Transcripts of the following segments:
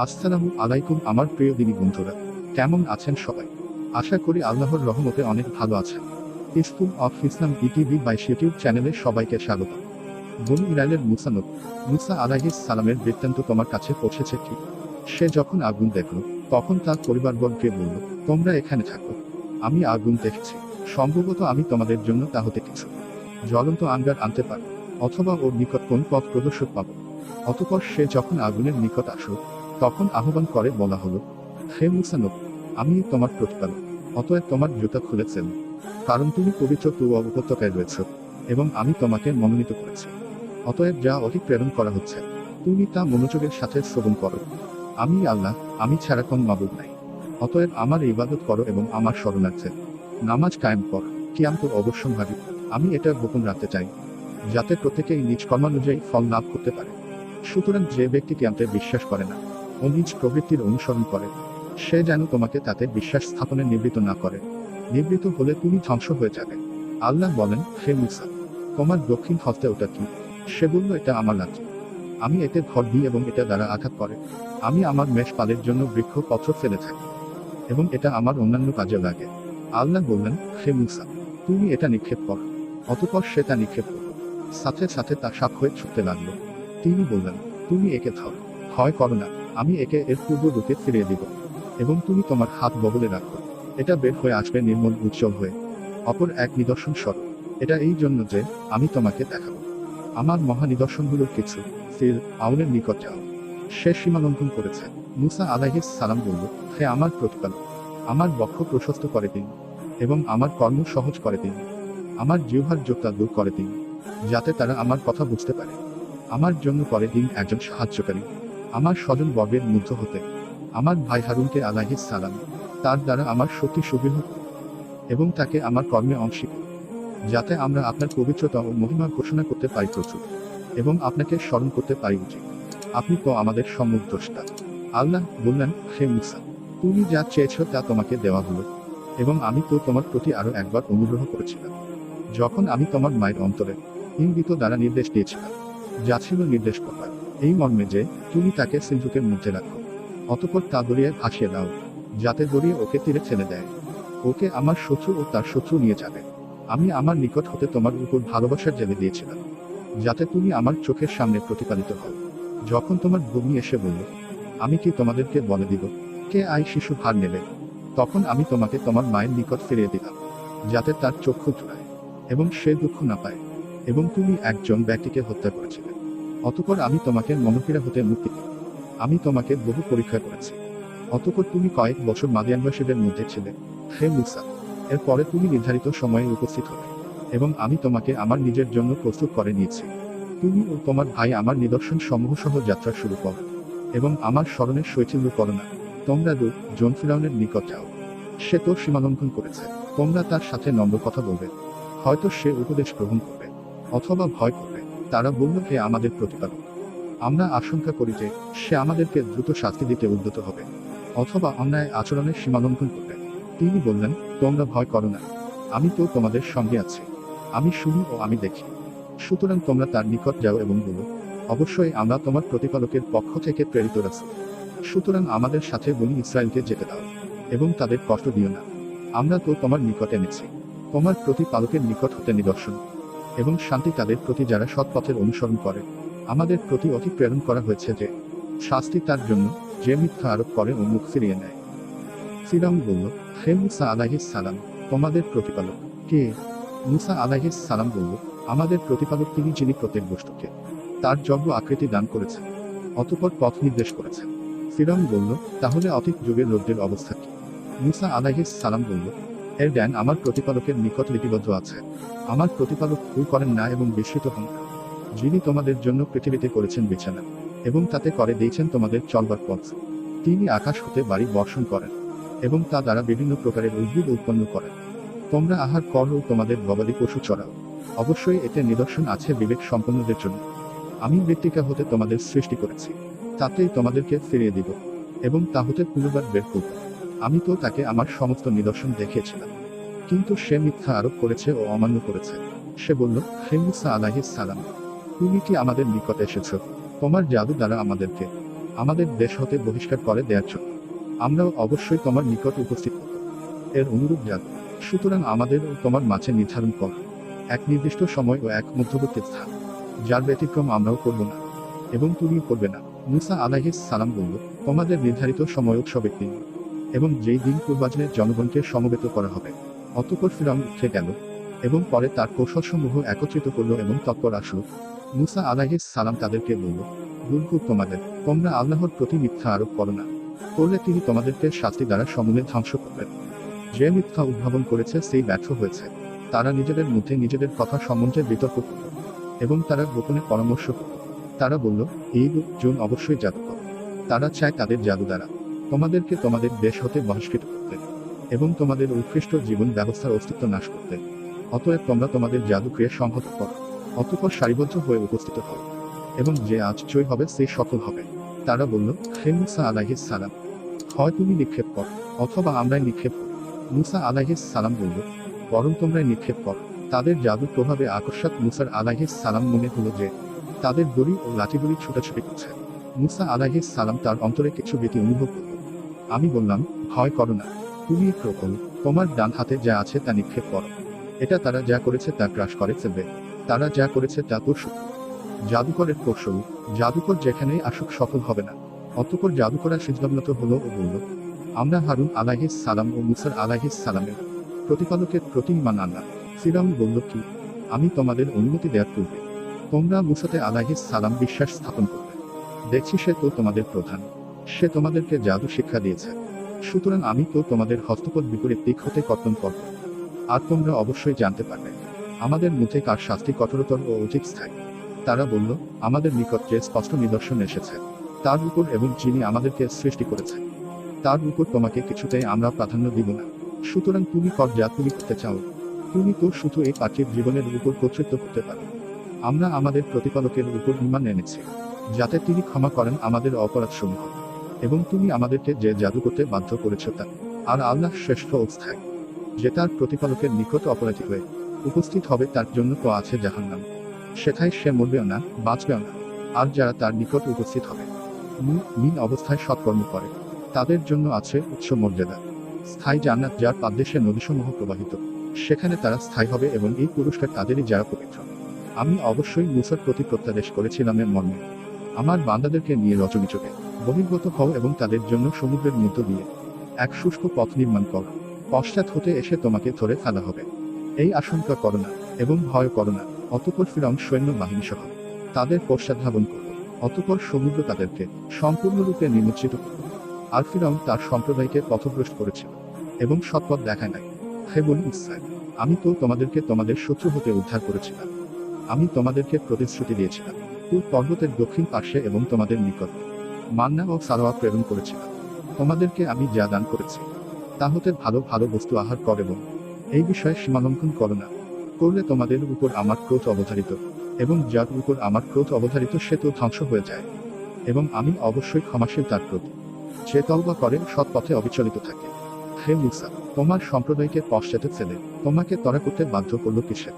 আসসালামু আলাইকুম আমার প্রিয় দিনী বন্ধুরা, কেমন আছেন সবাই? আশা করি আল্লাহর রহমতে অনেক ভালো আছেন। School of Islam ETV by YouTube চ্যানেলে সবাইকে স্বাগত। বনু ইসরাইলের মুসা আলাইহিস সালামের বৃত্তান্ত তোমার কাছে পৌঁছেছে কি? সে যখন আগুন দেখল, তখন তার পরিবারবর্গকে বলল, তোমরা এখানে থাকো, আমি আগুন দেখছি, সম্ভবত আমি তোমাদের জন্য তা হতে কিছু জ্বলন্ত আঙ্গার আনতে পারব, অথবা ওর নিকট কোন পথ প্রদর্শক পাব। অতপর সে যখন আগুনের নিকট আসলো, তখন আহ্বান করে বলা হলো, হে মুসা নবী, আমি তোমার প্রতিপালক, অতএব তোমার জুতা খুলেছেন, কারণ তুমি পবিত্র তুয়া উপত্যকায় রয়েছ, এবং আমি তোমাকে মনোনীত করেছি। অতএব যা ওহী প্রেরণ করা হচ্ছে, তুমি তা মনোযোগের সাথে শ্রবণ করো। আমি আল্লাহ, আমি ছাড়া কোন মাবুদ নাই। অতএব আমার ইবাদত করো এবং আমার শরণার্থে নামাজ কায়েম কর। কিয়াম তো অবশ্যম্ভাবী, আমি এটা গোপন রাখতে চাই, যাতে প্রত্যেকেই নিজ কর্মানুযায়ী ফল লাভ করতে পারে। সুতরাং যে ব্যক্তি কিয়ামতে বিশ্বাস করে না ও নিজ প্রবৃত্তির অনুসরণ করে, সে যেন তোমাকে তাতে বিশ্বাস স্থাপনে নিবৃত্ত না করে। নিবৃত্ত হলে তুমি ধ্বংস হয়ে যাবে। আল্লাহ বলেন, হে মুসা, তোমার দক্ষিণ হস্তে ওটা কি? সে বলল, এটা আমার লাঠি, আমি এতে ভর দিই এবং এটা দ্বারা আঘাত করে। আমি আমার মেষ পালের জন্য বৃক্ষ পত্র ফেলে থাকি, এবং এটা আমার অন্যান্য কাজে লাগে। আল্লাহ বললেন, হে মুসা, তুমি এটা নিক্ষেপ করো। অতঃপর সে তা নিক্ষেপ করল, সাথে সাথে তা সাপ হয়ে ছুটতে লাগলো। তিনি বললেন, তুমি একে ধর, ভয় করো না, আমি একে এর পূর্ব রূপে ফিরিয়ে দিব, এবং তুমি তোমার হাত বগলে রাখো, এটা বের হয়ে আসবে নির্মল উজ্জ্বল হয়ে। অপর এক নিদর্শন স্বরূপ, এটা এই জন্য যে আমি তোমাকে দেখাবো আমার মহা নিদর্শনগুলোর কিছু। আউনের নিকট যাও, সে সীমালঙ্ঘন করেছে। মুসা আলাইহিস সালাম বলল, হে আমার প্রতিপালক, আমার বক্ষ প্রশস্ত করে দিন, এবং আমার কর্ম সহজ করে দিন, আমার জিহ্বার যোগতা দূর করে দিন, যাতে তারা আমার কথা বুঝতে পারে। আমার জন্য করে দিন একজন সাহায্যকারী আমার স্বজন বর্গের মধ্য হতে, আমার ভাই হারুনকে আলাইহিস সালাম, তার দ্বারা আমার শক্তি সুবৃহৎ, এবং তাকে আমার কর্মে অংশী, যাতে আমরা আপনার পবিত্রতা ও মহিমা ঘোষণা করতে পারি প্রচুর, এবং আপনাকে স্মরণ করতে পারি উচিত। আপনি তো আমাদের সম্মুখ দ্রষ্টা। আল্লাহ বললেন, হে মুসা, তুমি যা চেয়েছ তা তোমাকে দেওয়া হলো, এবং আমি তো তোমার প্রতি আরো একবার অনুগ্রহ করেছিলাম, যখন আমি তোমার মায়ের অন্তরে ইঙ্গিত দ্বারা নির্দেশ দিয়েছিলাম, যা ছিল নির্দেশ প্রকার, এই মর্মে যে তুমি তাকে সিন্ধুকের মধ্যে রাখো, অতঃপর তা দরিয়ায় ভাসিয়ে দাও, যাতে দরিয়া ওকে তীরে ছেড়ে দেয়। ওকে আমার শত্রু ও তার শত্রু নিয়ে যাবে। আমি আমার নিকট হতে তোমার উপর ভালোবাসার জেলে দিয়েছিলাম, যাতে তুমি আমার চোখের সামনে প্রতিপালিত হও। যখন তোমার ভূমি এসে বলল, আমি কি তোমাদেরকে বলে দিব কে শিশু ভার নেবে, তখন আমি তোমাকে তোমার মায়ের নিকট ফিরিয়ে দিলাম, যাতে তার চক্ষু জোড়ায় এবং সে দুঃখ না পায়, এবং তুমি একজন ব্যক্তিকে হত্যা করেছিলে। অতঃপর আমি তোমাকে মনোপীড়া হতে মুক্তি দিই। আমি তোমাকে বহু পরীক্ষা করেছি। অতঃপর তুমি কয়েক বছর মাদিয়ানবাসীদের মধ্যে ছিলে, হে মুসা। এরপরে তুমি নির্ধারিত সময়ে উপস্থিত হবে, এবং আমি তোমাকে আমার নিজের জন্য প্রস্তুত করে নিয়েছি। তুমি ও তোমার ভাই আমার নিদর্শন সমূহ সহ যাত্রা শুরু কর, এবং আমার স্মরণের শৈথিল্য করো না। তোমরা জন ফিরাউনের নিকট যাও, সে তো সীমালঙ্ঘন করেছে। তোমরা তার সাথে নম্র কথা বলবে, হয়তো সে উপদেশ গ্রহণ করবে, অথবা ভয় করবে। তারা বলল, হে আমাদের প্রতিপালক, আমরা আশঙ্কা করি যে সে আমাদেরকে দ্রুত শাস্তি দিতে উদ্যত হবে, অথবা অন্যায় আচরণের সীমালঙ্ঘন করবে। তিনি বললেন, তোমরা ভয় করো না, আমি তো তোমাদের সঙ্গে আছি, আমি শুনি ও আমি দেখি। সুতরাং তোমরা তার নিকট যাও এবং বলো, অবশ্যই আমরা তোমার প্রতিপালকের পক্ষ থেকে প্রেরিত রাসূল। সুতরাং আমাদের সাথে বনি ইসরায়েলকে যেতে দাও, এবং তাদের কষ্ট দিও না। আমরা তো তোমার নিকট এনেছি তোমার প্রতিপালকের নিকট হতে নিদর্শন এবং শান্তি তাদের প্রতি যারা সৎ পথের অনুসরণ করে। আমাদের প্রতি অতি প্রেরণ করা হয়েছে যে শাস্তি তার জন্য যে মিথ্যা আরোপ করে ও মুখ ফিরিয়ে নেয়। ফিরআউন বলল, হে মুসা আলাইহিস সালাম, তোমাদের প্রতিপালক কে? মুসা আলাইহিস সালাম বলল, আমাদের প্রতিপালক তিনি, যিনি প্রত্যেক বস্তুকে তার যোগ্য আকৃতি দান করেছেন, অতঃপর পথ নির্দেশ করেছেন। ফিরআউন বলল, তাহলে অতীত যুগের লোকদের অবস্থা কি? মুসা আলাইহিস সালাম বলল, এর জ্ঞান আমার প্রতিপালকের নিকট লিপিবদ্ধ আছে। আমার প্রতিপালক ভুল করেন না এবং বিস্মৃত হন না, যিনি তোমাদের জন্য পৃথিবীতে করেছেন বিছানা, এবং তাতে করে দিয়েছেন তোমাদের চলবার পথ। তিনি আকাশ হতে বাড়ি বর্ষণ করেন, এবং তা দ্বারা বিভিন্ন প্রকারের উদ্ভিদ উৎপন্ন করেন। তোমরা আহার করো ও তোমাদের গবাদি পশু চড়াও। অবশ্যই এতে নিদর্শন আছে বিবেক সম্পন্নদের জন্য। আমি মৃত্তিকা হতে তোমাদের সৃষ্টি করেছি, তাতেই তোমাদেরকে ফিরিয়ে দিব, এবং তা হতে পুনর্বার বের করব। আমি তো তাকে আমার সমস্ত নিদর্শন দেখিয়েছিলাম, কিন্তু সে মিথ্যা আরোপ করেছে ও অমান্য করেছে। সে বলল, হে মুসা আলাইহিস সালাম, তুমি কি আমাদের নিকট এসেছ তোমার জাদু দ্বারা আমাদেরকে আমাদের দেশ হতে বহিষ্কার করে দেওয়ার জন্য। আমরাও অবশ্যই তোমার নিকট উপস্থিত হব। এর অনুরূপ জাদু। সুতরাং আমাদের ও তোমার মাঝে নির্ধারণ কর এক নির্দিষ্ট সময় ও এক মধ্যবর্তী স্থান, যার ব্যতিক্রম আমরাও করব না এবং তুমিও করবে না। মুসা আলাইহিস সালাম বলল, তোমাদের নির্ধারিত সময় উৎসবের দিন, এবং যেই দিন পূর্বাজনের জনগণকে সমবেত করা হবে। অতঃপর ফিরআউন উঠে গেল এবং পরে তার কৌশলসমূহ একত্রিত করল এবং তৎপর আসলো। মুসা আলাইহিস সালাম তাদেরকে বলল, দুর্ভোগ তোমাদের, তোমরা আল্লাহর প্রতি মিথ্যা আরোপ করো না, করলে তিনি তোমাদেরকে শাস্তি দ্বারা সমূলে ধ্বংস করবেন। যে মিথ্যা উদ্ভাবন করেছে সেই ব্যর্থ হয়েছে। তারা নিজেদের মধ্যে নিজেদের কথা সম্বন্ধে বিতর্ক করত এবং তারা গোপনে পরামর্শ করত। তারা বলল, এই লোকজন অবশ্যই জাদুকর। তারা চায় তাদের জাদু দ্বারা তোমাদেরকে তোমাদের দেশ হতে বহিষ্কৃত করতে এবং তোমাদের উৎকৃষ্ট জীবন ব্যবস্থার অস্তিত্ব নাশ করতে। অতএব তোমরা তোমাদের জাদু ক্রিয়া সংহত করো, অতঃপর সারিবদ্ধ হয়ে উপস্থিত হও, এবং যে আজ জয় হবে সে সফল হবে। তারা বলল, হে মুসা আলাইহিস সালাম, হয় তুমি নিক্ষেপ কর অথবা আমরাই নিক্ষেপ করি। মুসা আলাইহিস সালাম বলল, বরং তোমরাই নিক্ষেপ কর। তাদের জাদুর প্রভাবে আকস্মাৎ মুসার আলাইহিস সালাম মনে হলো যে তাদের দড়ি ও লাঠিগুলি ছুটাছুটি করছে। মুসা আলাইহিস সালাম তার অন্তরে কিছু ভীতি অনুভব করল। আমি বললাম, ভয় করো না, তুমি প্রবল, তোমার ডান হাতে যা আছে তা নিক্ষেপ করো। এটা তারা যা করেছে তা গ্রাস করে ফেলবে। তারা যা করেছে তা তোর শত্রু। জাদুকরের কৌশল, জাদুকর যেখানেই আসুক সফল হবে না। অতঃপর জাদুকরা সিজদাবনত হলো ও বলল, আমরা হারুন আলাইহিস সালাম ও মুসার আলাইহিস সালামের প্রতিপালকের প্রতি ঈমান আনলাম। ফিরআউন বলল, কি, আমি তোমাদের অনুমতি দেওয়ার পূর্বে তোমরা মুসাতে আলাইহিস সালাম বিশ্বাস স্থাপন করবে? দেখছি সে তো তোমাদের প্রধান, সে তোমাদেরকে জাদু শিক্ষা দিয়েছে। সুতরাং আমি তো তোমাদের হস্তপদ বিপরীত দিক হতে কর্তন করব, আর তোমরা অবশ্যই জানতে পারবে আমাদের মধ্যে কার শাস্তি কঠোরতর ও অধিক স্থায়ী। তারা বলল, আমাদের নিকট যে স্পষ্ট নিদর্শন এসেছে তার উপর এবং যিনি আমাদেরকে সৃষ্টি করেছেন তার উপর তোমাকে কিছুতেই আমরা প্রাধান্য দিব না। সুতরাং তুমি কর যা তুমি করতে চাও। তুমি তো শুধু এই পার্থিব জীবনের উপর কর্তৃত্ব করতে পারো। আমরা আমাদের প্রতিপালকের উপর ঈমান এনেছি যাতে তিনি ক্ষমা করেন আমাদের অপরাধসমূহ, এবং তুমি আমাদেরকে যে জাদু করতে বাধ্য করেছ তা। আর আল্লাহ শ্রেষ্ঠ অবস্থায়, যে তার প্রতিপালকের নিকট অপরাধী হয়ে উপস্থিত হবে তার জন্য তো আছে জাহান্নাম, সেথায় সে মরবেও না বাঁচবেও না। আর যারা তার নিকট উপস্থিত হবে মুমিন অবস্থায় সৎকর্ম করে তাদের জন্য আছে উচ্চ মর্যাদা, স্থায়ী জান্নাত যার পাদদেশে নদীসমূহ প্রবাহিত, সেখানে তারা স্থায়ী হবে এবং এই পুরস্কার তাদেরই যারা পবিত্র। আমি অবশ্যই মুসার প্রতি প্রত্যাদেশ করেছিলাম এর মর্মে, আমার বান্দাদেরকে নিয়ে রজনীচকে বহির্গত হও এবং তাদের জন্য সমুদ্রের মধ্য দিয়ে এক শুষ্ক পথ নির্মাণ কর। পশ্চাৎ হতে এসে তোমাকে ধরে ফেলা হবে। এই আশঙ্কা করো না এবং ভয় করো না। অতঃপর ফিরআউন সৈন্য বাহিনী সহ তাদের পশ্চাদ্ধাবন করল। অতঃপর সমুদ্র তাদেরকে সম্পূর্ণরূপে নিমজ্জিত করল। আর ফিরআউন তার সম্প্রদায়কে পথভ্রষ্ট করেছিল এবং সৎপথ দেখায় নাই। হে বনী ইসরাঈল, আমি তো তোমাদেরকে তোমাদের শত্রু হতে উদ্ধার করেছিলাম। আমি তোমাদেরকে প্রতিশ্রুতি দিয়েছিলাম তুর পর্বতের দক্ষিণ পার্শ্বে এবং তোমাদের নিকট মান্না ও সালোয়া প্রেরণ করেছিলাম। তোমাদেরকে আমি যা দান করেছি তা হতে ভালো ভালো বস্তু আহার কর, এবং এই বিষয়ে সীমালঙ্ঘন করো না, করলে তোমাদের উপর আমার ক্রোধ অবধারিত, এবং যার উপর আমার ক্রোধ অবধারিত সে তো ধ্বংস হয়ে যায়। এবং আমি অবশ্যই ক্ষমাশীল তার প্রতি, যে তওবা করে সৎ পথে অবিচলিত থাকে। হে মুসা, তোমার সম্প্রদায়কে পশ্চাতে ফেলে তোমাকে তরা করতে বাধ্য করলো কিসে?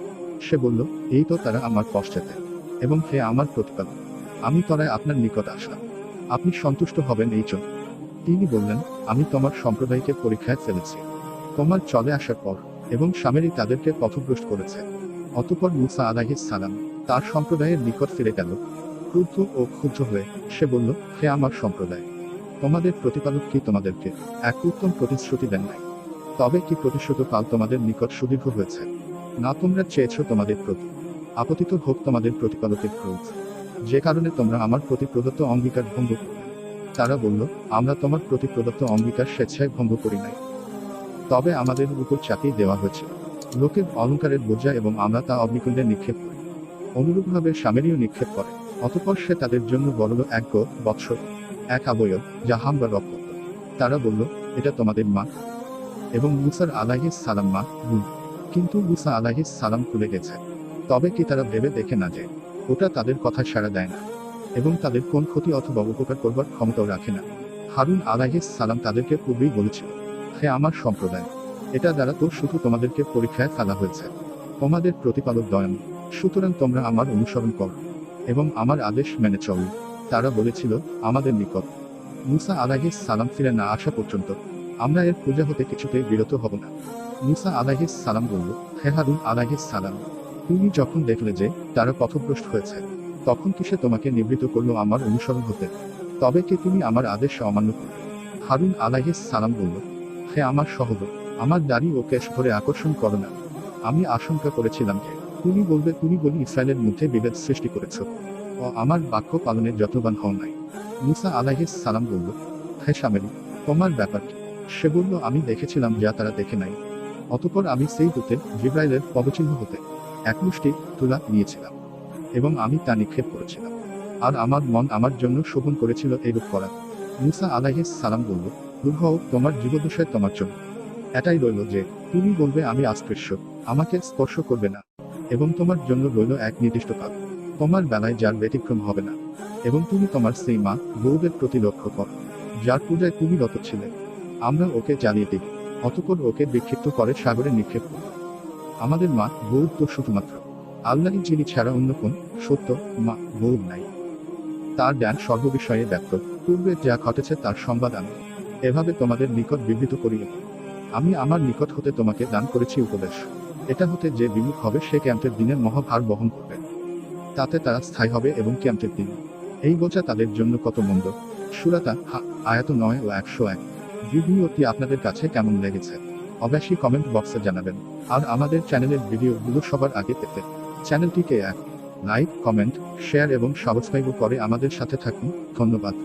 সে বলল, এই তো তারা আমার পশ্চাতে, এবং হে আমার প্রতিপালক, আমি তরায় আপনার নিকট আসলাম, আপনি সন্তুষ্ট হবেন এই জন্য। তিনি বললেন, আমি তোমার সম্প্রদায়কে পরীক্ষায় ফেলেছি তোমার চলে আসার পর, এবং সামেরই তাদেরকে পথভ্রষ্ট করেছে। অতঃপর মুসা আলাইহিস সালাম তার সম্প্রদায়ের নিকট ফিরে গেল, ক্রুদ্ধ ও ক্ষুব্ধ হয়ে। সে বলল, হে আমার সম্প্রদায়, তোমাদের প্রতিপালক কি তোমাদেরকে এক উত্তম প্রতিশ্রুতি দেন নাই? তবে কি প্রতিশ্রুত কাল তোমাদের নিকট সুদীর্ঘ হয়েছে? না তোমরা চেয়েছ তোমাদের প্রতি আপতিত হোক তোমাদের প্রতিপালকের ক্রোধ, যে কারণে তোমরা আমার প্রতি প্রদত্ত অঙ্গীকার ভঙ্গ করবে। তারা বলল, আমরা তোমার প্রতি প্রদত্ত অঙ্গীকার স্বেচ্ছায় ভঙ্গ করি নাই, তবে আমাদের উপর চাপিয়ে দেওয়া হয়েছিল লোকের অলঙ্কারের বোঝা, এবং আমরা তা অগ্নিকুণ্ডে নিক্ষেপ করি। অনুরূপভাবে সামেরীয় নিক্ষেপ করে। অতঃপর সে তাদের জন্য বলল, এক বৎসর, এক অবয়ব, যা হাম বা রক্ত। তারা বলল, এটা তোমাদের মা এবং মুসার আলাইহিস সালাম মা বোন। কিন্তু মুসা আলাইহিস সালাম ভুলে গেছে। তবে কি তারা ভেবে দেখে না যে ওটা তাদের কথা সাড়া দেয় না, এবং তাদের কোন ক্ষতি অথবা উপকার করবার ক্ষমতাও রাখে না? হারুন আলাইহিস সালাম তাদেরকে পূর্বেই বলেছিল, হে আমার সম্প্রদায়, এটা দ্বারা তো শুধু তোমাদেরকে পরীক্ষায় ফেলা হয়েছে। তোমাদের প্রতিপালক দয়াময়, সুতরাং তোমরা আমার অনুসরণ করো এবং আমার আদেশ মেনে চলো। তারা বলেছিল, আমাদের নিকট মুসা আলাইহিস সালাম ফিরে না আসা পর্যন্ত আমরা এর পূজা হতে কিছুতেই বিরত হব না। মুসা আলাইহিস সালাম বলল, হে হারুন আলাইহিস সালাম, তুমি যখন দেখলে যে তারা পথভ্রষ্ট হয়েছে, তখন কিসে তোমাকে নিবৃত্ত করলো আমার অনুসরণ হতে? তবে কি তুমি আমার আদেশ অমান্য করবে? হারুন আলাইহিস সালাম বলল, হে আমার সহোদর, আমার দাড়ি ও কেশ ধরে আকর্ষণ করো না। আমি আশঙ্কা করেছিলাম যে তুমি বলবে তুমি বনি ইসরায়েলের মধ্যে বিভেদ সৃষ্টি করেছ ও আমার বাক্য পালনের যত্নবান হও নাই। মুসা আলাইহিস সালাম বলল, হে সামেরি, তোমার ব্যাপার কি? সে বলল, আমি দেখেছিলাম যা তারা দেখে নাই। অতঃপর আমি সেই দূতে জিবরাইলের পদচিহ্ন হতে এক মুষ্টি তুলা নিয়েছিলাম এবং আমি তা নিক্ষেপ করেছিলাম, আর আমার মন আমার জন্য শোভন করেছিল এইরূপ করা। মুসা আলাইহিস সালাম বলল, দূর হও তোমার জীবদশায় তোমার জন্য। এটাই রইল যে তুমি বলবে আমি অস্পৃশ্য, আমাকে স্পর্শ করবে না, এবং তোমার জন্য রইল এক নির্দিষ্ট কাল, তোমার বেলায় যার ব্যতিক্রম হবে না, এবং তুমি তোমার সেই মা বউদের প্রতি লক্ষ্য করো যার পূজায় তুমি রত ছিলে। আমরা ওকে জ্বালিয়ে দিই, অতঃপর ওকে বিক্ষিপ্ত করে সাগরে নিক্ষেপ করব। আমাদের মা বউ তো শুধুমাত্র আল্লাহই যিনি ছাড়া অন্য কোন সত্য মা বউ নাই। তার জ্ঞান সর্ববিষয়ে ব্যক্ত, পূর্বে যা ঘটেছে তার সংবাদ আমি এভাবে তোমাদের নিকট বিবৃত করিয়ে আমি আমার নিকট হতে তোমাকে দান করেছি উপদেশ। এটা হতে যে বিমুখ হবে সে কিয়ামতের দিনের মহাভার বহন করবে, তাতে তারা স্থায়ী হবে এবং কিয়ামতের দিন এই বোঝা তাদের জন্য কত মন্দ। সূরা আয়াত 9 ও 101। ভিডিওটি আপনাদের কাছে কেমন লেগেছে অবশ্যই কমেন্ট বক্সে জানাবেন। আর আমাদের চ্যানেলের ভিডিওগুলো সবার আগে পেতে চ্যানেলটিকে লাইক, কমেন্ট, শেয়ার এবং সাবস্ক্রাইব করে আমাদের সাথে থাকুন। ধন্যবাদ।